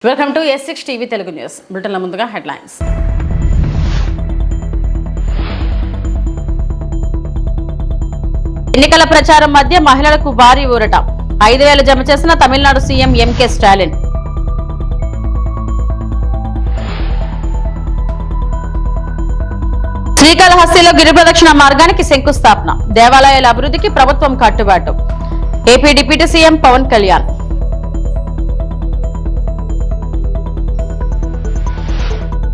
Welcome to S6 TV Telugu news బులెటిన్ల ముందుగా headlines. ఎన్నికల ప్రచారం మధ్య మహిళలకు భారీ ఊరట. 5,000 జమ చేసిన తమిళనాడు సీఎం ఎంకే స్టాలిన్. శ్రీకాళహస్తిలో గిరి ప్రదక్షిణ మార్గానికి శంకుస్థాపన. దేవాలయాల అభివృద్ధికి ప్రభుత్వం కట్టుబాటు. AP deputy CM Pawan Kalyan.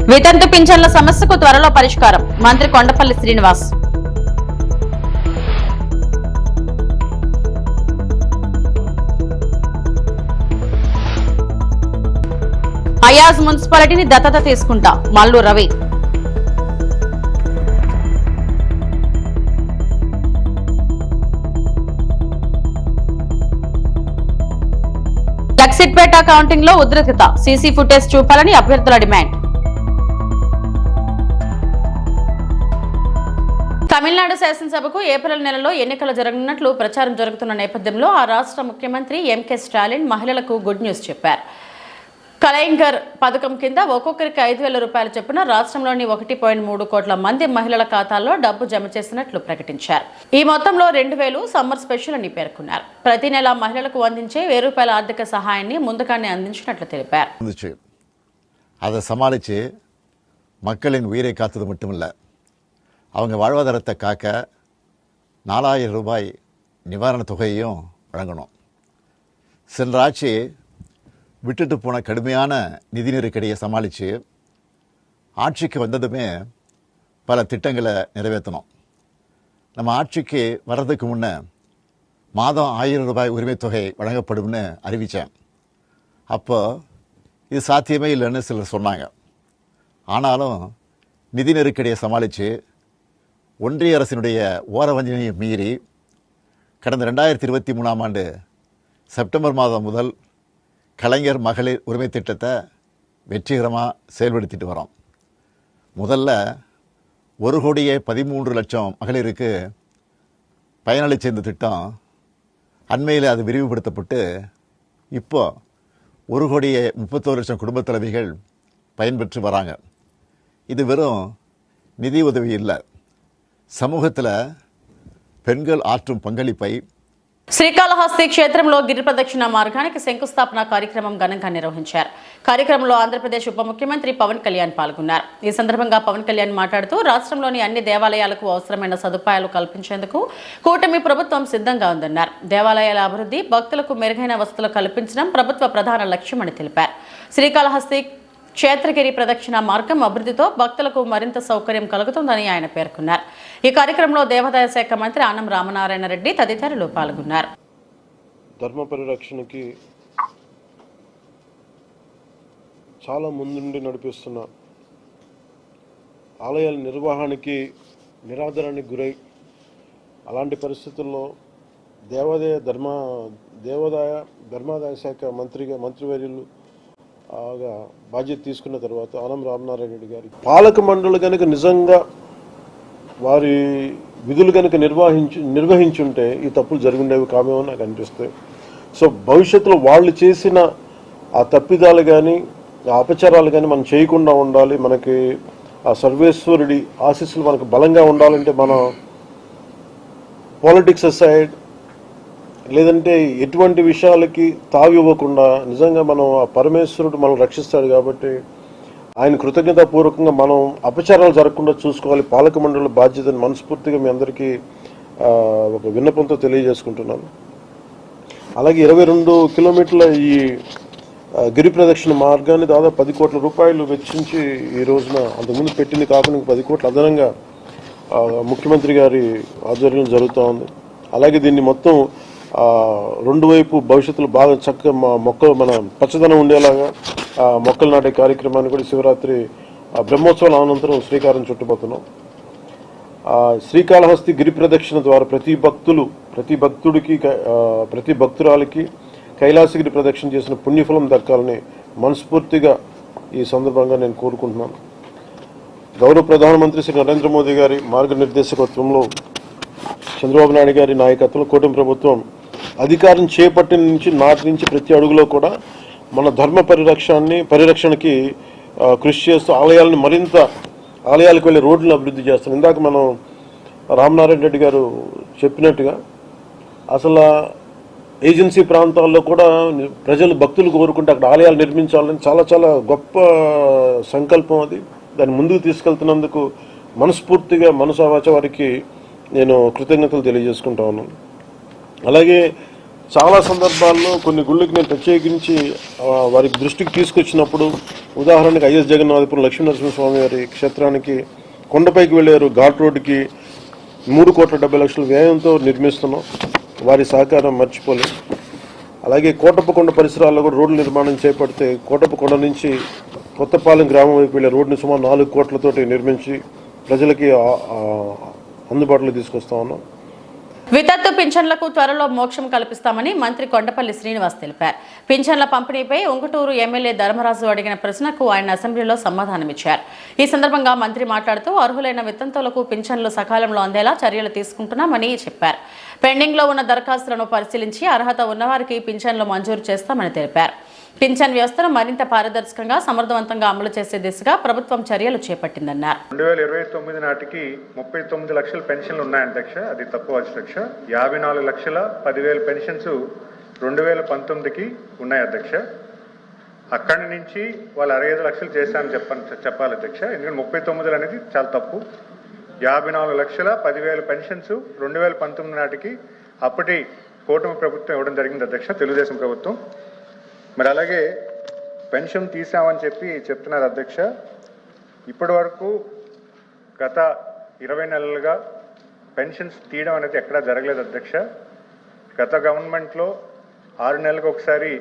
వితంతు పింఛన్ల సమస్యకు త్వరలో పరిష్కారం. మంత్రి కొండపల్లి శ్రీనివాస్. అయాజ్ మున్సిపాలిటీని దత్తత తీసుకుంటా మల్లు రవి. లక్సిట్పేట కౌంటింగ్ లో ఉద్రిక్తత. సీసీ ఫుటేజ్ చూపాలని అభ్యర్థుల డిమాండ్. తమిళనాడు శాసనసభకు ఏప్రిల్ నెలలో ఎన్నికలు జరగనున్నట్లు ప్రచారం జరుగుతున్న నేపథ్యంలో ఆ రాష్ట్ర ముఖ్యమంత్రి ఎంకే స్టాలిన్ మహిళలకు గుడ్ న్యూస్ చెప్పారు. కలైంగర్ పథకం కింద ఒక్కొక్కరికి 5,000 రూపాయలు చొప్పున రాష్ట్రంలోని 1.3 కోట్ల మంది మహిళల ఖాతాల్లో డబ్బు జమ చేసినట్లు ప్రకటించారు. ఈ మొత్తంలో 2,000 సమ్మర్ స్పెషల్ అని పేర్కొన్నారు. ప్రతి నెల మహిళలకు అందించే 1,000 రూపాయల ఆర్థిక సహాయాన్ని ముందుగానే అందించినట్లు తెలిపారు. அதை சமாளித்து மக்களின் உயிரை காத்தது மட்டுமில்லை, அவங்க வாழ்வாதாரத்தை காக்க 4,000 ரூபாய் நிவாரணத் தொகையையும் வழங்கணும். சென்ற ஆட்சி விட்டுட்டு போன கடுமையான நிதி நெருக்கடியை சமாளித்து ஆட்சிக்கு வந்ததுமே பல திட்டங்களை நிறைவேற்றணும். நம்ம ஆட்சிக்கு வர்றதுக்கு முன்னே மாதம் 1,000 ரூபாய் உரிமைத் தொகை வழங்கப்படும்னு அறிவித்தேன். அப்போ இது சாத்தியமே இல்லைன்னு சிலர் சொன்னாங்க. ஆனாலும் நிதி நெருக்கடியை சமாளித்து ஒன்றிய அரசினுடைய ஓரவஞ்சனையை மீறி கடந்த 2023ஆம் ஆண்டு செப்டம்பர் மாதம் முதல் கலைஞர் மகளிர் உரிமை திட்டத்தை வெற்றிகரமாக செயல்படுத்திட்டு வரோம். முதல்ல 1,13,00,000 மகளிருக்கு பயனளித்த இந்த திட்டம் அண்மையில் அது விரிவுபடுத்தப்பட்டு இப்போ 1,31,00,000 குடும்பத் தலைவிகள் பயன்பெற்று வராங்க. இது வெறும் நிதி உதவி இல்லை, సమూహத்தில் పెన్గల్ ఆర్ట్రం పంగళిపై. శ్రీకాళహస్తి క్షేత్రంలో గిరి ప్రదక్షిణ మార్గానికి శంకుస్థాపన కార్యక్రమం ఘనంగా నిర్వహించారు. కార్యక్రమంలో ఆంధ్రప్రదేశ్ ఉప ముఖ్యమంత్రి పవన్ కళ్యాణ్ పాల్గొన్నారు. ఈ సందర్భంగా పవన్ కళ్యాణ్ మాట్లాడుతూ రాష్ట్రంలోని అన్ని దేవాలయాలకు అవసరమైన సదుపాయాలు కల్పించేందుకు కూటమి ప్రభుత్వం సిద్ధంగా ఉందన్నారు. దేవాలయాల అభివృద్ధి, భక్తులకు మెరుగైన వసతులు కల్పించడం ప్రభుత్వ ప్రధాన లక్ష్యమని తెలిపారు. శ్రీకాళహస్తి క్షేత్రగిరి ప్రదక్షిణ మార్గం అభివృద్ధితో భక్తులకు మరింత సౌకర్యం కలుగుతుందని ఆయన పేర్కొన్నారు. ఈ కార్యక్రమంలో దేవాదాయ శాఖ మంత్రి ఆనం రామనారాయణ రెడ్డి తదితరులు పాల్గొన్నారు. ధర్మ పరిరక్షణకి చాలా ముందుండి నడిపిస్తున్న ఆలయాల నిర్వహణకి నిరాదరణకి గురై అలాంటి పరిస్థితుల్లో ధర్మాదాయ శాఖ మంత్రివర్యులు బాధ్యత తీసుకున్న తర్వాత ఆనం రామనారాయణ రెడ్డి గారి పాలక మండలి కనుక నిజంగా వారి విధులు కనుక నిర్వహించుంటే ఈ తప్పులు జరిగిండేవి కామేమో నాకు అనిపిస్తాయి. సో భవిష్యత్తులో వాళ్ళు చేసిన ఆ తప్పిదాలు కానీ ఆ అపచారాలు కానీ మనం చేయకుండా ఉండాలి. మనకి ఆ సర్వేశ్వరుడి ఆశీస్సులు మనకు బలంగా ఉండాలంటే మనం పాలిటిక్స్ అసైడ్ లేదంటే ఎటువంటి విషయాలకి తావివ్వకుండా నిజంగా మనం ఆ పరమేశ్వరుడు మనం రక్షిస్తాడు కాబట్టి ఆయన కృతజ్ఞతాపూర్వకంగా మనం అపచారాలు జరగకుండా చూసుకోవాలి. పాలక మండలి బాధ్యతను మనస్ఫూర్తిగా మీ అందరికీ ఒక విన్నపంతో తెలియజేసుకుంటున్నాను. అలాగే 22 కిలోమీటర్ల ఈ గిరి ప్రదక్షిణ మార్గాన్ని దాదాపు 10 కోట్ల రూపాయలు వెచ్చించి ఈ రోజున అంతకుముందు పెట్టింది కాకుండా 10 కోట్ల అదనంగా ముఖ్యమంత్రి గారి ఆధ్వర్యంలో జరుగుతూ ఉంది. అలాగే దీన్ని మొత్తం రెండు వైపు భవిష్యత్తులో బాగా చక్కగా మన పచ్చదనం ఉండేలాగా మొక్కలు నాటే కార్యక్రమాన్ని కూడా శివరాత్రి బ్రహ్మోత్సవాల అనంతరం శ్రీకారం చుట్టబోతున్నాం. శ్రీకాళహస్తి గిరి ప్రదక్షిణ ద్వారా ప్రతి భక్తుడికి ప్రతి భక్తురాలికి కైలాసగిరి ప్రదక్షిణ చేసిన పుణ్యఫలం దక్కాలని మనస్ఫూర్తిగా ఈ సందర్భంగా నేను కోరుకుంటున్నాను. గౌరవ ప్రధానమంత్రి శ్రీ నరేంద్ర మోదీ గారి మార్గనిర్దేశకత్వంలో చంద్రబాబు నాయుడు గారి నాయకత్వంలో కూటమి ప్రభుత్వం అధికారం చేపట్టిన నాటి నుంచి ప్రతి అడుగులో కూడా మన ధర్మ పరిరక్షణకి కృషి చేస్తూ ఆలయాలకు వెళ్ళే రోడ్లను అభివృద్ధి చేస్తాను. ఇందాక మనం రామనారాయణ రెడ్డి గారు చెప్పినట్టుగా అసలు ఏజెన్సీ ప్రాంతాల్లో కూడా భక్తులు కోరుకుంటే అక్కడ ఆలయాలు నిర్మించాలని చాలా చాలా గొప్ప సంకల్పం అది. దాన్ని ముందుకు తీసుకెళ్తున్నందుకు మనస్ఫూర్తిగా మనసావాచ వారికి నేను కృతజ్ఞతలు తెలియజేసుకుంటా ఉన్నాను. అలాగే చాలా సందర్భాల్లో కొన్ని గుళ్ళకి నేను ప్రత్యేకించి వారికి దృష్టికి తీసుకొచ్చినప్పుడు, ఉదాహరణకి ఐఎస్ జగన్నాథపురం లక్ష్మీనరసింహస్వామి వారి క్షేత్రానికి కొండపైకి వెళ్ళారు ఘాట్ రోడ్డుకి 3,70,00,000 వ్యయంతో నిర్మిస్తున్నాం. వారి సహకారం మర్చిపోలేదు. అలాగే కోటప్పకొండ పరిసరాల్లో కూడా రోడ్ల నిర్మాణం చేపడితే కోటప్పకొండ నుంచి కొత్తపాలెం గ్రామం వైపు వెళ్ళే రోడ్డుని సుమారు 4 కోట్లతోటి నిర్మించి ప్రజలకి అందుబాటులో తీసుకొస్తా ఉన్నాం. వితంతు పింఛన్లకు త్వరలో మోక్షం కల్పిస్తామని మంత్రి కొండపల్లి శ్రీనివాస్ తెలిపారు. పింఛన్ల పంపిణీపై ఉంగుటూరు ఎమ్మెల్యే ధర్మరాజు అడిగిన ప్రశ్నకు ఆయన అసెంబ్లీలో సమాధానమిచ్చారు. ఈ సందర్భంగా మంత్రి మాట్లాడుతూ అర్హులైన వితంతువులకు పింఛన్లు సకాలంలో అందేలా చర్యలు తీసుకుంటున్నామని చెప్పారు. పెండింగ్ లో ఉన్న దరఖాస్తులను పరిశీలించి అర్హత ఉన్నవారికి పింఛన్లు మంజూరు చేస్తామని తెలిపారు. పింఛన్ వ్యవస్థను మరింత పారదర్శకంగా సమర్థవంతంగా అమలు చేసే దిశగా ప్రభుత్వం చర్యలు చేపట్టిందన్నారు. 2029 నాటికి 39 లక్షల పెన్షన్లు ఉన్నాయి అధ్యక్ష. అది తక్కువ అధ్యక్ష. 54,10,000 పెన్షన్స్ 2019కి ఉన్నాయి అధ్యక్ష. అక్కడి నుంచి వాళ్ళు 65 లక్షలు చేశామని చెప్పాలి అధ్యక్ష. ఎందుకంటే 39 అనేది చాలా తప్పు. 54,10,000 పెన్షన్స్ 2019 నాటికి అప్పటి కూటమి ప్రభుత్వం ఇవ్వడం జరిగింది అధ్యక్ష, తెలుగుదేశం ప్రభుత్వం. మరి అలాగే పెన్షన్ తీసామని చెప్తున్నారు అధ్యక్ష. ఇప్పటి వరకు గత 20 నెలలుగా పెన్షన్స్ తీయడం అనేది ఎక్కడా జరగలేదు అధ్యక్ష. గత గవర్నమెంట్లో 6 నెలలకు ఒకసారి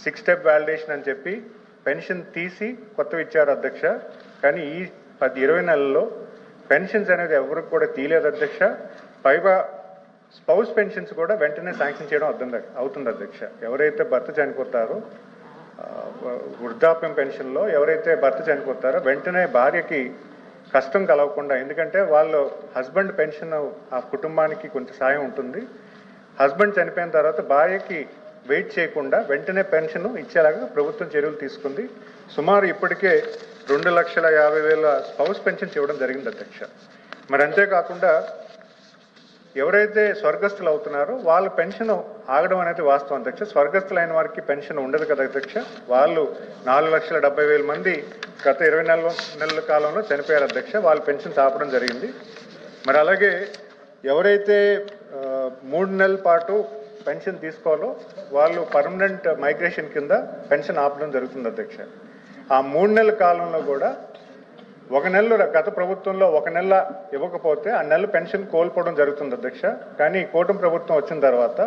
6 స్టెప్ వ్యాలిడేషన్ అని చెప్పి పెన్షన్ తీసి కొత్తవి ఇచ్చారు అధ్యక్ష. కానీ ఈ 20 నెలల్లో పెన్షన్స్ అనేది ఎవరికి కూడా తీయలేదు అధ్యక్ష. పైగా స్పౌస్ పెన్షన్స్ కూడా వెంటనే శాంక్షన్ చేయడం అవుతుంది అధ్యక్ష. ఎవరైతే భర్త చనిపోతారో వృద్ధాప్యం పెన్షన్లో ఎవరైతే భర్త చనిపోతారో వెంటనే భార్యకి కష్టం కలగకుండా, ఎందుకంటే వాళ్ళు హస్బెండ్ పెన్షన్ ఆ కుటుంబానికి కొంచెం సాయం ఉంటుంది. హస్బెండ్ చనిపోయిన తర్వాత భార్యకి వెయిట్ చేయకుండా వెంటనే పెన్షన్ ఇచ్చేలాగా ప్రభుత్వం చర్యలు తీసుకుంది. సుమారు ఇప్పటికే 2,50,000 స్పౌస్ పెన్షన్స్ ఇవ్వడం జరిగింది అధ్యక్ష. మరి అంతేకాకుండా ఎవరైతే స్వర్గస్థులు అవుతున్నారో వాళ్ళ పెన్షన్ ఆగడం అనేది వాస్తవం అధ్యక్ష. స్వర్గస్థులైన వారికి పెన్షన్ ఉండదు కదా అధ్యక్ష. వాళ్ళు 4,70,000 మంది గత 20 నెలల కాలంలో చనిపోయారు అధ్యక్ష. వాళ్ళ పెన్షన్స్ ఆపడం జరిగింది. మరి అలాగే ఎవరైతే 3 నెలల పాటు పెన్షన్ తీసుకోవాలో వాళ్ళు పర్మనెంట్ మైగ్రేషన్ కింద పెన్షన్ ఆపడం జరుగుతుంది అధ్యక్ష. ఆ 3 నెలల కాలంలో కూడా 1 నెల గత ప్రభుత్వంలో 1 నెల ఇవ్వకపోతే ఆ నెల పెన్షన్ కోల్పోవడం జరుగుతుంది అధ్యక్ష. కానీ కూటమి ప్రభుత్వం వచ్చిన తర్వాత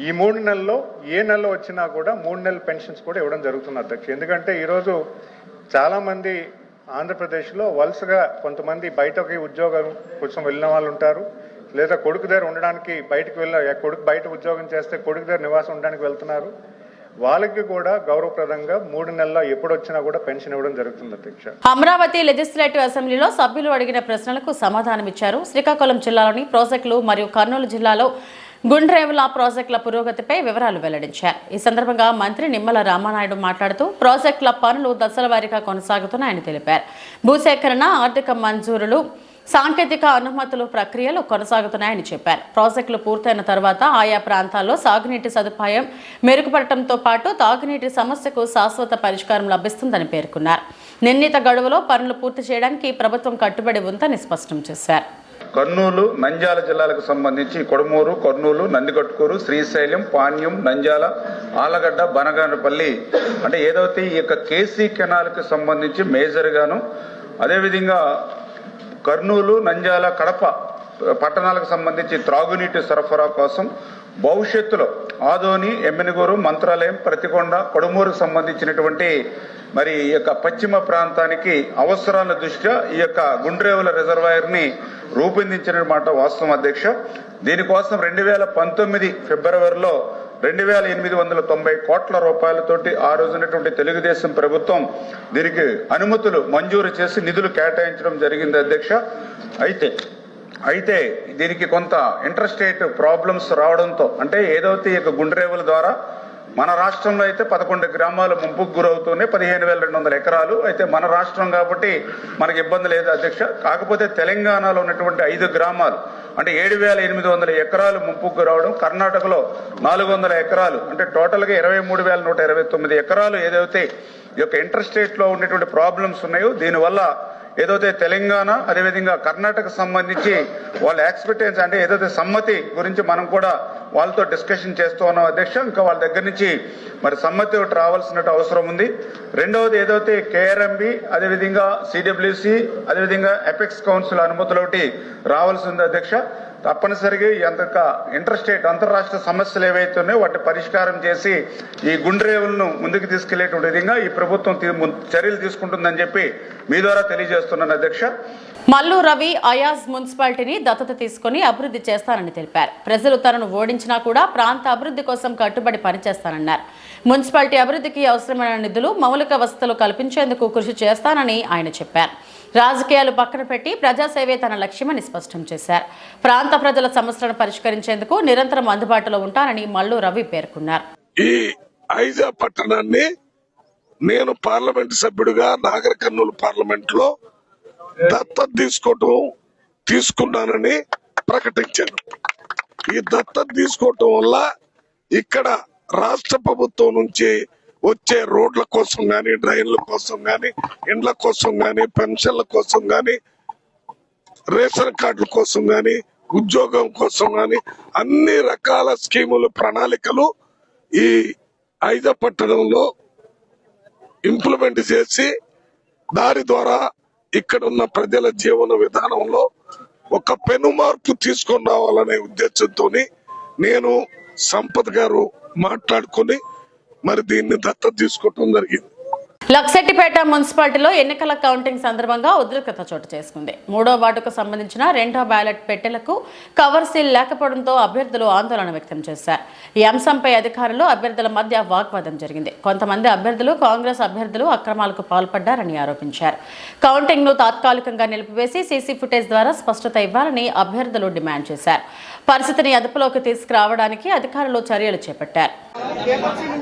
ఈ 3 నెలల్లో ఏ నెలలో వచ్చినా కూడా 3 నెలల పెన్షన్స్ కూడా ఇవ్వడం జరుగుతుంది అధ్యక్ష. ఎందుకంటే ఈరోజు చాలామంది ఆంధ్రప్రదేశ్లో వలసగా కొంతమంది బయటకి ఉద్యోగం కోసం వెళ్ళిన వాళ్ళు ఉంటారు, లేదా కొడుకు దగ్గర ఉండడానికి కొడుకు బయట ఉద్యోగం చేస్తే కొడుకు దగ్గర నివాసం ఉండడానికి వెళ్తున్నారు. వాళ్ళకి కూడా గౌరవప్రదంగా 3 నెలల్లో ఎప్పుడు వచ్చినా కూడా పెన్షన్ ఇవ్వడం జరుగుతుంది అధ్యక్ష. అమరావతి లెజిస్లేటివ్ అసెంబ్లీలో సభ్యులు అడిగిన ప్రశ్నలకు సమాధానమిచ్చారు. శ్రీకాకుళం జిల్లాలోని ప్రాజెక్టులు మరియు కర్నూలు జిల్లాలో గుండ్రేవుల ప్రాజెక్టుల పురోగతిపై వివరాలు వెల్లడించారు. ఈ సందర్భంగా మంత్రి నిమ్మల రామానాయుడు మాట్లాడుతూ ప్రాజెక్టుల పనులు దశల వారీగా కొనసాగుతున్నాయని తెలిపారు. భూసేకరణ, ఆర్థిక మంజూరులు, సాంకేతిక అనుమతులు ప్రక్రియలు కొనసాగుతున్నాయని చెప్పారు. ప్రాజెక్టులు పూర్తయిన తర్వాత ఆయా ప్రాంతాల్లో సాగునీటి సదుపాయం మెరుగుపడటంతో పాటు తాగునీటి సమస్యకు శాశ్వత పరిష్కారం లభిస్తుందని పేర్కొన్నారు. నిర్ణీత గడువులో పనులు పూర్తి చేయడానికి ప్రభుత్వం కట్టుబడి ఉందని స్పష్టం చేశారు. కర్నూలు, నంద్యాల జిల్లాలకు సంబంధించి కొడమూరు, కర్నూలు, నందికొట్కూరు, శ్రీశైలం, పాణ్యం, నంద్యాల, ఆలగడ్డ, బనగానపల్లి అంటే ఏదైతే ఈ యొక్క కేసీ కెనాల్కి సంబంధించి మేజర్గాను, అదేవిధంగా కర్నూలు, నంద్యాల, కడప పట్టణాలకు సంబంధించి త్రాగునీటి సరఫరా కోసం భవిష్యత్తులో ఆదోని, ఎమ్మినిగూరు, మంత్రాలయం, ప్రతికొండ, కొడుమూరుకు సంబంధించినటువంటి మరి ఈ యొక్క పశ్చిమ ప్రాంతానికి అవసరాల దృష్ట్యా ఈ యొక్క గుండ్రేవుల రిజర్వాయర్ని రూపొందించిన మాట వాస్తవం అధ్యక్ష. దీనికోసం 2019 ఫిబ్రవరిలో 2,890 కోట్ల రూపాయలతోటి ఆ రోజునటువంటి తెలుగుదేశం ప్రభుత్వం దీనికి అనుమతులు మంజూరు చేసి నిధులు కేటాయించడం జరిగింది అధ్యక్ష. అయితే దీనికి కొంత ఇంటర్స్టేట్ ప్రాబ్లమ్స్ రావడంతో, అంటే ఏదైతే ఈ గుండ్రేవుల ద్వారా మన రాష్ట్రంలో అయితే 11 గ్రామాలు ముంపుకు గురవుతూనే 15,200 ఎకరాలు. అయితే మన రాష్ట్రం కాబట్టి మనకి ఇబ్బంది లేదు అధ్యక్ష. కాకపోతే తెలంగాణలో ఉన్నటువంటి 5 గ్రామాలు అంటే 7,800 ఎకరాలు ముంపుకు గురవడం, కర్ణాటకలో 400 ఎకరాలు అంటే టోటల్గా 23,129 ఎకరాలు ఏదైతే ఈ యొక్క ఇంటర్ స్టేట్లో ఉన్నటువంటి ప్రాబ్లమ్స్ ఉన్నాయో దీనివల్ల ఏదైతే తెలంగాణ అదేవిధంగా కర్ణాటక సంబంధించి వాళ్ళ ఎక్స్పెక్టెన్స్ అంటే ఏదైతే సమ్మతి గురించి మనం కూడా వాళ్ళతో డిస్కషన్ చేస్తూ ఉన్నాం అధ్యక్ష. ఇంకా వాళ్ళ దగ్గర నుంచి మరి సమ్మతి ఒకటి రావాల్సిన అవసరం ఉంది. రెండవది ఏదైతే కేఆర్ఎంబి అదేవిధంగా సిడబ్ల్యూసి అదేవిధంగా ఎపెక్స్ కౌన్సిల్ అనుమతులు ఒకటి రావాల్సి ఉంది అధ్యక్ష. తప్పనిసరిగా ఇంటర్ స్టేట్ అంతర్రాష్ట్ర సమస్యలు ఏవైతే ఉన్నాయో వాటిని పరిష్కారం చేసి ఈ గుండ్రేవులను ముందుకు తీసుకెళ్లేటువంటి విధంగా ఈ ప్రభుత్వం చర్యలు తీసుకుంటుందని చెప్పి మీ ద్వారా తెలియజేస్తున్నాను అధ్యక్ష. మల్లు రవి అయాజ్ మున్సిపాలిటీని దత్తత తీసుకుని అభివృద్ధి చేస్తానని తెలిపారు. ప్రజలు తనను ఓడించినా కూడా ప్రాంత అభివృద్ధి కోసం కట్టుబడి పనిచేస్తానన్నారు. మున్సిపాలిటీ అభివృద్ధికి అవసరమైన నిధులు మౌలిక వసతులు కల్పించేందుకు కృషి చేస్తానని ఆయన చెప్పారు. రాజకీయాలు పక్కన పెట్టి ప్రజాసేవే తన లక్ష్యమని స్పష్టం చేశారు. ప్రాంత ప్రజల సమస్యలను పరిష్కరించేందుకు నిరంతరం అందుబాటులో ఉంటానని మల్లు రవి పేర్కొన్నారు. ఈ ఐజా పట్టణాన్ని నేను పార్లమెంట్ సభ్యుడిగా నాగర్ కర్నూలు పార్లమెంట్ లో దత్తత తీసుకున్నానని ప్రకటించాను. ఈ దత్తత తీసుకోవటం వల్ల ఇక్కడ రాష్ట్ర ప్రభుత్వం నుంచి వచ్చే రోడ్ల కోసం గాని, డ్రైన్ల కోసం గాని, ఇండ్ల కోసం గాని, పెన్షన్ల కోసం గాని, రేషన్ కార్డుల కోసం గాని, ఉద్యోగం కోసం గాని అన్ని రకాల స్కీములు ప్రణాళికలు ఈ ఐజా పట్టణంలో ఇంప్లిమెంట్ చేసి దాని ద్వారా ఇక్కడ ఉన్న ప్రజల జీవన విధానంలో ఒక పెను మార్పు తీసుకొని రావాలనే ఉద్దేశంతో నేను సంపత్ గారు మాట్లాడుకుని మరి దీన్ని దత్తత తీసుకోవటం జరిగింది. లక్సెట్టిపేట మున్సిపాలిటీలో ఎన్నికల కౌంటింగ్ సందర్భంగా ఉద్రిక్తత చోటు చేసుకుంది. 3వ వార్డుకు సంబంధించిన 2వ బ్యాలెట్ పెట్టెలకు కవర్ సీల్ లేకపోవడంతో అభ్యర్థులు ఆందోళన వ్యక్తం చేశారు. ఈ అంశంపై అధికారులు అభ్యర్థుల మధ్య వాగ్వాదం జరిగింది. కొంతమంది అభ్యర్థులు కాంగ్రెస్ అభ్యర్థులు అక్రమాలకు పాల్పడ్డారని ఆరోపించారు. కౌంటింగ్ ను తాత్కాలికంగా నిలిపివేసి సీసీ ఫుటేజ్ ద్వారా స్పష్టత ఇవ్వాలని అభ్యర్థులు డిమాండ్ చేశారు. పరిస్థితిని అదుపులోకి తీసుకురావడానికి అధికారులు చర్యలు చేపట్టారు.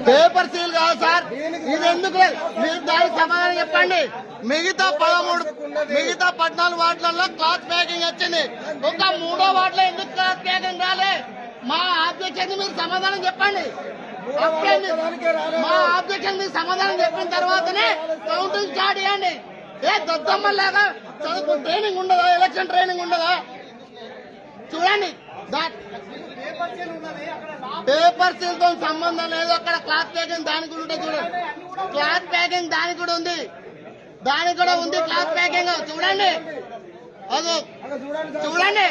పేపర్ సీల్ కాదు సార్, ఇది ఎందుకు మీరు దానికి సమాధానం చెప్పండి. మిగతా 14 వార్డులలో క్లాత్ ప్యాకింగ్ వచ్చింది, ఒక 3వ వార్డులో ఎందుకు క్లాత్ ప్యాకింగ్ రాలే? మా ఆబ్జెక్షన్ మీరు సమాధానం చెప్పండి. మా ఆబ్జెక్షన్ మీరు సమాధానం చెప్పిన తర్వాతనే కౌంటింగ్ స్టార్ట్ చేయండి. దద్దమ్మలాగా చదువు ట్రైనింగ్ ఉండదా? ఎలక్షన్ ట్రైనింగ్ ఉండదా? చూడండి, పేపర్ సీల్ తో సంబంధం లేదు. అక్కడ క్లాత్ ప్యాకింగ్ దానికి కూడా ఉంటుంది. చూడండి, క్లాత్ ప్యాకింగ్ దానికి కూడా ఉంది, క్లాత్ ప్యాకింగ్ చూడండి, అది చూడండి,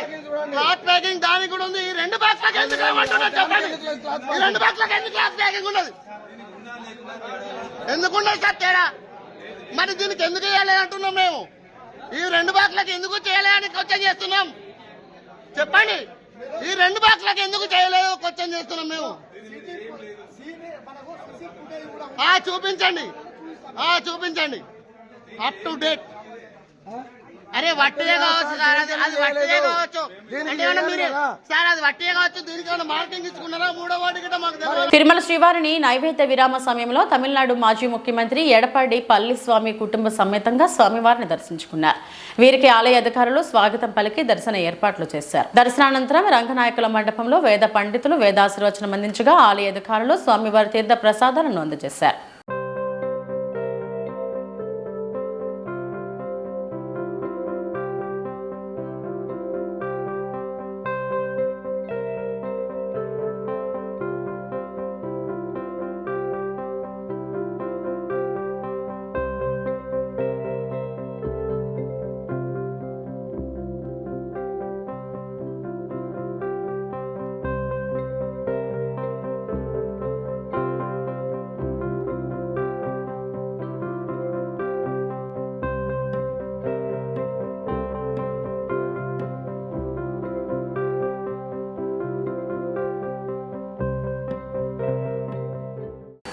క్లాత్ ప్యాకింగ్ దానికి కూడా ఉంది. ఈ 2 బాక్స్లకు ఎందుకు ఏమంటున్నారు చెప్పండి? ఈ 2 బాక్స్లకు ఎందుకు క్లాత్ ప్యాకింగ్ ఉండదు? ఎందుకుండదు సార్ తేడా? మరి దీనికి ఎందుకు చేయలేదు అంటున్నాం మేము. ఈ 2 బాక్స్లకు ఎందుకు చేయలేదని క్వశ్చన్ చేస్తున్నాం చెప్పండి. ఈ 2 బాక్స్లకు ఎందుకు చేయలేదు క్వశ్చన్ చేస్తున్నాం మేము. చూపించండి అప్ టు డేట్. అరే వట్టిదే కావచ్చు సార్, అది వట్టిదే కావచ్చు అంటే సార్, అది వట్టిదే కావచ్చు. దీనికి ఏమైనా మార్కింగ్ ఇచ్చుకున్నారా? 3వ వార్డు గిట్ట మాకు తెలియదు. తిరుమల శ్రీవారిని నైవేద్య విరామ సమయంలో తమిళనాడు మాజీ ముఖ్యమంత్రి ఎడప్పాడి పళనిస్వామి కుటుంబ సమేతంగా స్వామివారిని దర్శించుకున్నారు. వీరికి ఆలయ అధికారులు స్వాగతం పలికి దర్శన ఏర్పాట్లు చేశారు. దర్శనానంతరం రంగనాయకుల మండపంలో వేద పండితులు వేదాశీర్వచనం అందించగా ఆలయ అధికారులు స్వామివారి తీర్థ ప్రసాదాలను అందజేశారు.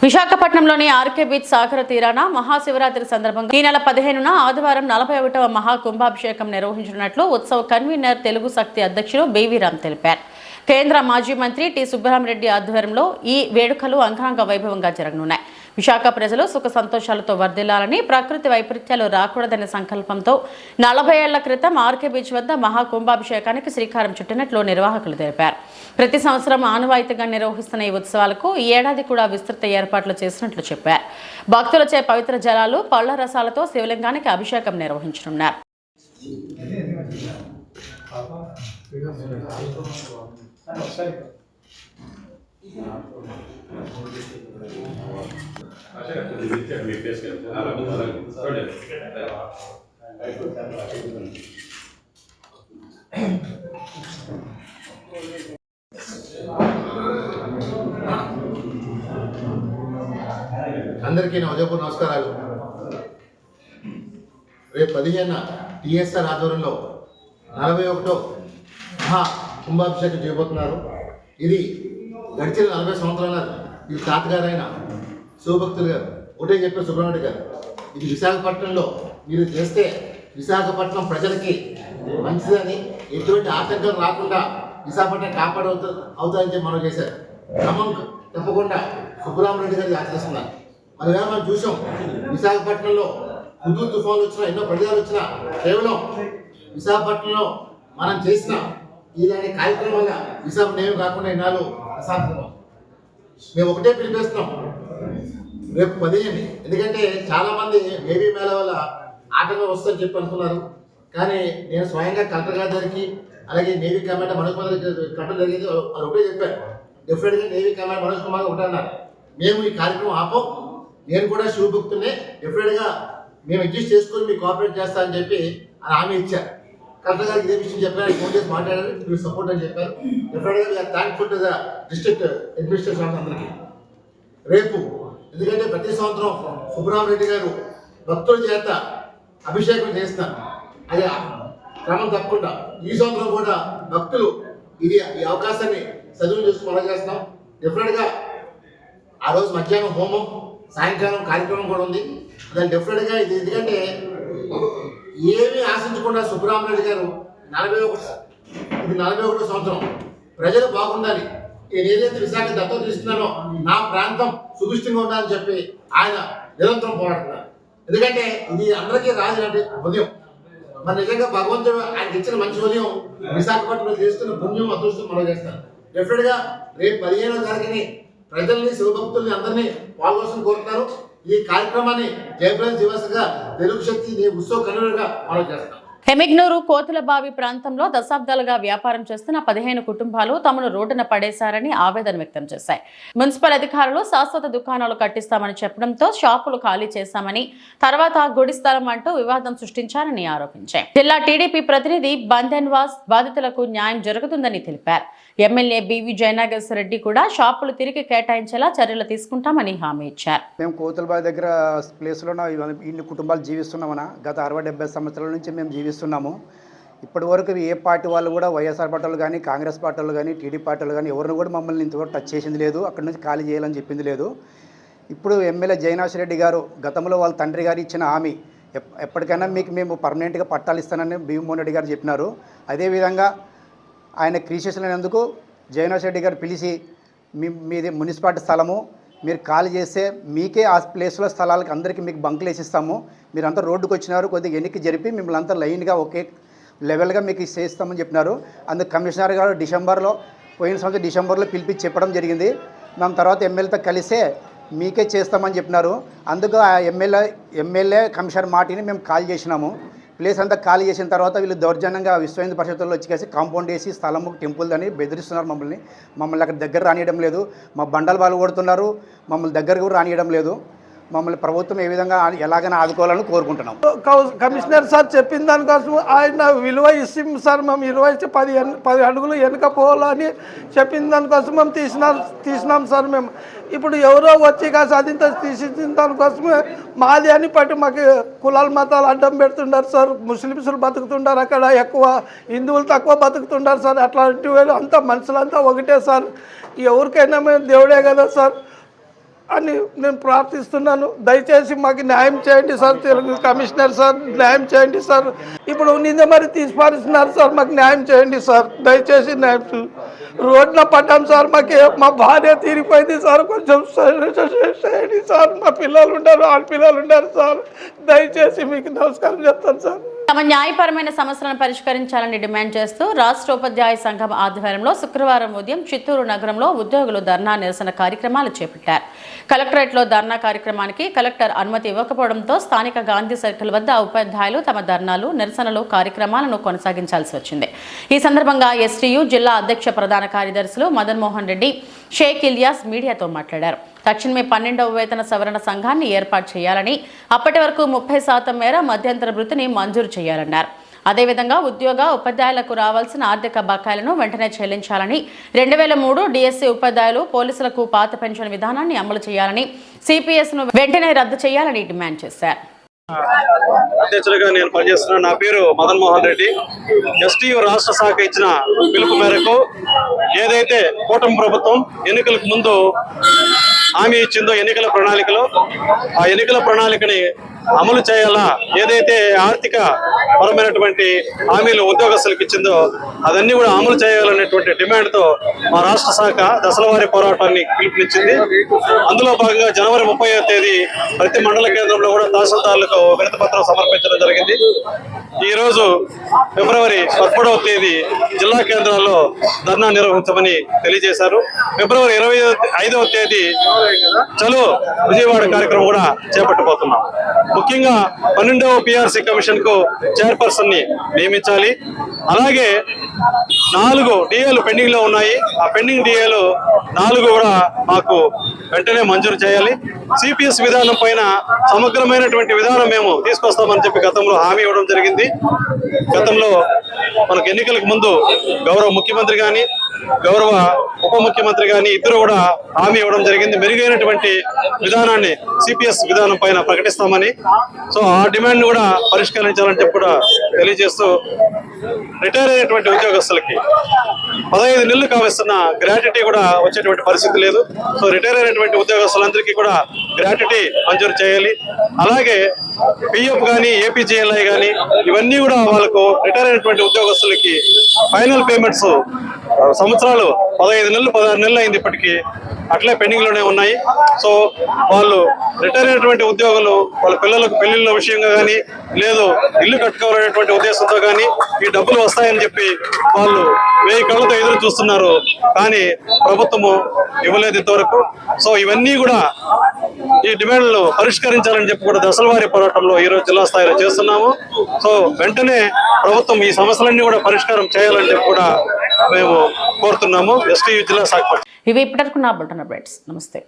విశాఖపట్నంలోని ఆర్కే బీచ్ సాగర తీరాన మహాశివరాత్రి సందర్భంగా ఈ నెల 15న ఆదివారం 41వ మహాకుంభాభిషేకం నిర్వహించనున్నట్లు ఉత్సవ కన్వీనర్ తెలుగు శక్తి అధ్యక్షులు బీవీ రామ్ తెలిపారు. కేంద్ర మాజీ మంత్రి టి సుబ్బరామరెడ్డి ఆధ్వర్యంలో ఈ వేడుకలు అంగరంగ వైభవంగా జరగనున్నాయి. విశాఖ ప్రజలు సుఖ సంతోషాలతో వర్ధిల్లాలని, ప్రకృతి వైపరీత్యాలు రాకూడదనే సంకల్పంతో 40 ఏళ్ల క్రితం ఆర్కే బీచ్ వద్ద మహాకుంభాభిషేకానికి శ్రీకారం చుట్టినట్లు నిర్వాహకులు తెలిపారు. ప్రతి సంవత్సరం ఆనవాయితీగా నిర్వహిస్తున్న ఈ ఉత్సవాలకు ఈ ఏడాది కూడా విస్తృత ఏర్పాట్లు చేసినట్లు చెప్పారు. భక్తులచే పవిత్ర జలాలు, పళ్ల రసాలతో శివలింగానికి అభిషేకం నిర్వహించనున్నారు. అందరికీ నా ఉదయపూర్ నమస్కారాలు. రేపు 15 టీఎస్ఆర్ ఆధ్వర్యంలో 41వ మహా కుంభాభిషేకం చేయబోతున్నారు. ఇది గడిచిన 40 సంవత్సరాల ఈ తాతగారైన శివభక్తులు గారు ఒకటే చెప్పారు, సుబ్రహ్మణ్య గారు, ఇది విశాఖపట్నంలో మీరు చేస్తే విశాఖపట్నం ప్రజలకి మంచిదని, ఎటువంటి ఆటంకం రాకుండా విశాఖపట్నం అవుతాయని చెప్పి మనం చేశారు. క్రమం తప్పకుండా సుబ్బరామరెడ్డి గారు ఆచరిస్తున్నారు. మరి మనం చూసాం, విశాఖపట్నంలో హుదూద్ తుఫాన్లు వచ్చినా, ఎన్నో ప్రజలు వచ్చినా, కేవలం విశాఖపట్నంలో మనం చేసిన ఇలాంటి కార్యక్రమం వల్ల విశాఖపట్నం ఏమి కాకుండా ఇన్నాళ్ళు అసాధ్యం. మేము ఒకటే పిలిపిస్తున్నాం, రేపు 15. ఎందుకంటే చాలామంది మేబీ మేళ వల్ల ఆటంకం వస్తుందని చెప్పి అనుకున్నారు. కానీ నేను స్వయంగా కలెక్టర్ గారి దగ్గరికి, అలాగే నేవీ కమాండర్ మనోజ్ కుమార్ కట్టడం జరిగింది. వాళ్ళు ఒకటే చెప్పారు, డెఫినెట్గా నేవీ కమాండర్ మనోజ్ కుమార్ ఒకటే అన్నారు, మేము ఈ కార్యక్రమం ఆపం, నేను కూడా శివభక్తునే, డెఫినెట్గా మేము అడ్జస్ట్ చేసుకొని మీకు కోఆపరేట్ చేస్తామని చెప్పి అని హామీ ఇచ్చారు. కలెక్టర్ గారికి ఇదే విషయం చెప్పారు, ఫోన్ చేసి మాట్లాడారు, మీరు సపోర్ట్ అని చెప్పారు. డెఫినెట్గా we are thankful to the district administration అందరికీ. రేపు ఎందుకంటే ప్రతి సంవత్సరం సుబ్బరామరెడ్డి గారు భక్తుల చేత అభిషేకం చేస్తున్నారు, అది క్రమం తప్పకుండా ఈ సంవత్సరం కూడా భక్తులు ఈ అవకాశాన్ని సద్వినియోగం చేసుకుని మనం చేస్తున్నాం. డెఫినెట్గా ఆ రోజు మధ్యాహ్నం హోమం, సాయంకాలం కార్యక్రమం కూడా ఉంది. దాన్ని డెఫినెట్గా ఇది ఎందుకంటే ఏమీ ఆశించకుండా సుబ్బరామరెడ్డి గారు 41వ సంవత్సరం ప్రజలు బాగుండాలి, నేను ఏదైతే విశాఖ దత్తత తీసుకున్నానో నా ప్రాంతం సుభిష్టంగా ఉండాలని చెప్పి ఆయన నిరంతరం పోరాడుతున్నారు. ఎందుకంటే ఇది అందరికీ రాజు ఉదయం, మరి నిజంగా భగవంతుడు ఆయనకి ఇచ్చిన మంచి ఉదయం విశాఖపట్నంలో చేస్తున్న పుణ్యం అదృష్టం మనం చేస్తాను. డెఫినెట్గా రేపు 15వ తారీఖుని ప్రజల్ని, శివభక్తుల్ని అందరినీ పాల్గొని కోరుతున్నారు. ఈ కార్యక్రమాన్ని జయప్రద దివస్గా తెలుగు శక్తి ఉత్సవ కన్వీనర్గా మనం చేస్తాం. హెమిగ్నూరు కోతులబావి ప్రాంతంలో దశాబ్దాలుగా వ్యాపారం చేస్తున్న 15 కుటుంబాలు తమను రోడ్డున పడేశారని ఆవేదన వ్యక్తం చేశాయి. మున్సిపల్ అధికారులు శాశ్వత దుకాణాలు కట్టిస్తామని చెప్పడంతో షాపులు ఖాళీ చేశామని, తర్వాత గుడి స్థలం అంటూ వివాదం సృష్టించారని ఆరోపించాయి. జిల్లా టీడీపీ ప్రతినిధి బందెన్వాస్ బాధితులకు న్యాయం జరుగుతుందని తెలిపారు. ఎమ్మెల్యే బివి జయనాగేశ్వర రెడ్డి కూడా షాపులు తిరిగి కేటాయించేలా చర్యలు తీసుకుంటామని హామీ ఇచ్చారు. మేము కోతులబావి దగ్గర ప్లేస్లో ఇన్ని కుటుంబాలు జీవిస్తున్నామన్నా గత 60-70 సంవత్సరాల నుంచి మేము జీవిస్తున్నాము. ఇప్పటి వరకు ఏ పార్టీ వాళ్ళు కూడా వైఎస్ఆర్ పార్టీలు కానీ, కాంగ్రెస్ పార్టీలు కానీ, టీడీపీ పార్టీలు కానీ ఎవరిని కూడా మమ్మల్ని ఇంతవరకు టచ్ చేసింది లేదు, అక్కడి నుంచి ఖాళీ చేయాలని చెప్పింది లేదు. ఇప్పుడు ఎమ్మెల్యే జయనాగేశ్వర రెడ్డి గారు గతంలో వాళ్ళ తండ్రి గారు ఇచ్చిన హామీ ఎప్పటికైనా మీకు మేము పర్మనెంట్గా పట్టాలు ఇస్తానని భీమోహన్ రెడ్డి గారు చెప్పినారు. అదేవిధంగా ఆయన క్రీసేషన్ అయినందుకు జయనాగేశ్వర రెడ్డి గారు పిలిచి మీది మున్సిపాలిటీ స్థలము, మీరు ఖాళీ చేస్తే మీకే ఆ ప్లేస్లో స్థలాలకు అందరికీ మీకు బంకులు వేసిస్తాము, మీరంతా రోడ్డుకు వచ్చినారు, కొద్దిగా ఎన్నిక జరిపి మిమ్మల్ని అంతా లైన్గా ఒకే లెవెల్గా మీకు చేస్తామని చెప్పినారు. అందుకు కమిషనర్ గారు పోయిన సంవత్సరం డిసెంబర్లో పిలిపించి చెప్పడం జరిగింది. మేము తర్వాత ఎమ్మెల్యేతో కలిసే మీకే చేస్తామని చెప్పినారు. అందుకు ఆ ఎమ్మెల్యే కమిషనర్ మాటిని మేము కాల్ చేసినాము. ప్లేస్ అంతా ఖాళీ చేసిన తర్వాత వీళ్ళు దౌర్జన్యంగా విశ్వ హిందూ పరిషత్తుల్లో వచ్చేసి కాంపౌండ్ వేసి స్థలము టెంపుల్ అని బెదిరిస్తున్నారు. మమ్మల్ని అక్కడ దగ్గర రానియడం లేదు, మా బండలు వాళ్ళు కొడుతున్నారు, మమ్మల్ని దగ్గర కూడా రానియడం లేదు. మమ్మల్ని ప్రభుత్వం ఏ విధంగా ఎలాగైనా ఆదుకోవాలని కోరుకుంటున్నాం. కమిషనర్ సార్ చెప్పిన దానికోసం ఆయన విలువ ఇస్తాం సార్, మేము 10 అడుగులు వెనుక పోవాలని చెప్పిన దానికోసం మేము తీసినాం సార్. మేము ఇప్పుడు ఎవరో వచ్చి కాస్త అదింత తీసిన దానికోసమే మాది అని పట్టి మాకు కులాల మతాలు అడ్డం పెడుతుంటారు సార్. ముస్లిమ్స్లు బతుకుతుంటారు అక్కడ ఎక్కువ, హిందువులు తక్కువ బతుకుతుంటారు సార్. అట్లాంటి అంతా మనుషులంతా ఒకటే సార్, ఎవరికైనా మేము దేవుడే కదా సార్. అని నేను ప్రార్థిస్తున్నాను. దయచేసి మాకు న్యాయం చేయండి సార్, తెలుగు కమిషనర్ సార్, న్యాయం చేయండి సార్. ఇప్పుడు నిన్న మరి తీసిపారుస్తున్నారు సార్, మాకు న్యాయం చేయండి సార్, దయచేసి న్యాయం. రోడ్లో పడ్డాం సార్, మా భార్య తీరిపోయింది సార్, కొంచెం చేయండి సార్. మా పిల్లలు ఉన్నారు, ఆడపిల్లలు ఉన్నారు సార్, దయచేసి మీకు నమస్కారం చెప్తాను సార్. తమ న్యాయపరమైన సమస్యలను పరిష్కరించాలని డిమాండ్ చేస్తూ రాష్ట్ర ఉపాధ్యాయ సంఘం ఆధ్వర్యంలో శుక్రవారం ఉదయం చిత్తూరు నగరంలో ఉద్యోగులు ధర్నా నిరసన కార్యక్రమాలు చేపట్టారు. కలెక్టరేట్లో ధర్నా కార్యక్రమానికి కలెక్టర్ అనుమతి ఇవ్వకపోవడంతో స్థానిక గాంధీ సర్కిల్ వద్ద ఉపాధ్యాయులు తమ ధర్నాలు, నిరసనలు, కార్యక్రమాలను కొనసాగించాల్సి వచ్చింది. ఈ సందర్భంగా ఎస్టీయు జిల్లా అధ్యక్ష ప్రధాన కార్యదర్శులు మదన్ మోహన్ రెడ్డి, షేక్ ఇలియాస్ మీడియాతో మాట్లాడారు. తక్షణమే 12వ వేతన సవరణ సంఘాన్ని ఏర్పాటు చేయాలని, అప్పటి వరకు 30% మేర మధ్యంతర వృత్తిని మంజూరు చేయాలన్నారు. అదేవిధంగా ఉద్యోగ ఉపాధ్యాయులకు రావాల్సిన ఆర్థిక బకాయిలను వెంటనే చెల్లించాలని, 2003 డిఎస్సీ ఉపాధ్యాయులు, పోలీసులకు పాత పెన్షన్ విధానాన్ని అమలు చేయాలని, సిపిఎస్ను వెంటనే రద్దు చేయాలని డిమాండ్ చేశారు. అధ్యక్షుడిగా నేను పనిచేస్తున్నాను. నా పేరు మదన్ మోహన్ రెడ్డి. ఎస్టీయు రాష్ట్ర శాఖ ఇచ్చిన పిలుపు మేరకు ఏదైతే కూటమి ప్రభుత్వం ఎన్నికలకు ముందు హామీ ఇచ్చిందో ఎన్నికల ప్రణాళికలో, ఆ ఎన్నికల ప్రణాళికని అమలు చేయాలా, ఏదైతే ఆర్థిక పరమైనటువంటి హామీలు ఉద్యోగస్తులకు ఇచ్చిందో అదన్నీ కూడా అమలు చేయాలనేటువంటి డిమాండ్తో మా రాష్ట్ర శాఖ దశలవారీ పోరాటాన్ని పిలుపునిచ్చింది. అందులో భాగంగా జనవరి 30వ తేదీ ప్రతి మండల కేంద్రంలో కూడా తహసీల్దార్లకు వినతి పత్రం సమర్పించడం జరిగింది. ఈ రోజు ఫిబ్రవరి 13వ తేదీ జిల్లా కేంద్రాల్లో ధర్నా నిర్వహించమని తెలియజేశారు. ఫిబ్రవరి 25వ తేదీ చలో విజయవాడ కార్యక్రమం కూడా చేపట్టబోతున్నాం. ముఖ్యంగా 12వ పిఆర్సీ కమిషన్ కు చైర్పర్సన్ ని నియమించాలి. అలాగే 4 డిఏలు పెండింగ్ లో ఉన్నాయి. ఆ పెండింగ్ డిఏలు 4 కూడా మాకు వెంటనే మంజూరు చేయాలి. సిపిఎస్ విధానం పైన సమగ్రమైనటువంటి విధానం మేము తీసుకొస్తామని చెప్పి గతంలో హామీ ఇవ్వడం జరిగింది. గతంలో మనకు ఎన్నికలకు ముందు గౌరవ ముఖ్యమంత్రి కానీ, గౌరవ ఉప ముఖ్యమంత్రి కానీ ఇద్దరు కూడా హామీ ఇవ్వడం జరిగింది. మెరుగైనటువంటి విధానాన్ని సిపిఎస్ విధానం పైన ప్రకటిస్తామని. సో ఆ డిమాండ్ కూడా పరిష్కరించాలని చెప్పి కూడా తెలియజేస్తూ, రిటైర్ అయినటువంటి ఉద్యోగస్తులకి 15 నెలలు కావస్తున్న గ్రాట్యుటీ కూడా వచ్చేటువంటి పరిస్థితి లేదు. సో రిటైర్ అయినటువంటి ఉద్యోగస్తులందరికీ కూడా గ్రాట్యుటీ మంజూరు చేయాలి. అలాగే పిఎఫ్ కానీ, ఏపీజీఎల్ఐ కానీ ఇవన్నీ కూడా వాళ్ళకు రిటైర్ అయినటువంటి ఉద్యోగస్తులకి ఫైనల్ పేమెంట్స్ సంవత్సరాలు 15 నెలలు 16 నెలలు అయింది, ఇప్పటికీ అట్లే పెండింగ్ లోనే ఉన్నాయి. సో వాళ్ళు రిటైర్ అయినటువంటి ఉద్యోగులు వాళ్ళ పిల్లలకు పెళ్లిళ్ళ విషయంగా కానీ, లేదు ఇల్లు కట్టుకోవాలనేటువంటి ఉద్దేశంతో కానీ ఈ డబ్బులు వస్తాయని చెప్పి వాళ్ళు 1000 కళ్ళతో ఎదురు చూస్తున్నారు. కానీ ప్రభుత్వము ఇవ్వలేదు ఇంతవరకు. సో ఇవన్నీ కూడా ఈ డిమాండ్లు పరిష్కరించాలని చెప్పి కూడా దశలవారీ పోరాటంలో ఈరోజు జిల్లా స్థాయిలో చేస్తున్నాము. సో వెంటనే ప్రభుత్వం ఈ సమస్యలన్నీ కూడా పరిష్కారం చేయాలని చెప్పి కూడా మేము కోరుతున్నాము. ఎస్టీయు జిల్లా శాఖ. ఇవి ఇప్పటివరకు నా బులెటిన్ అప్డేట్స్. నమస్తే.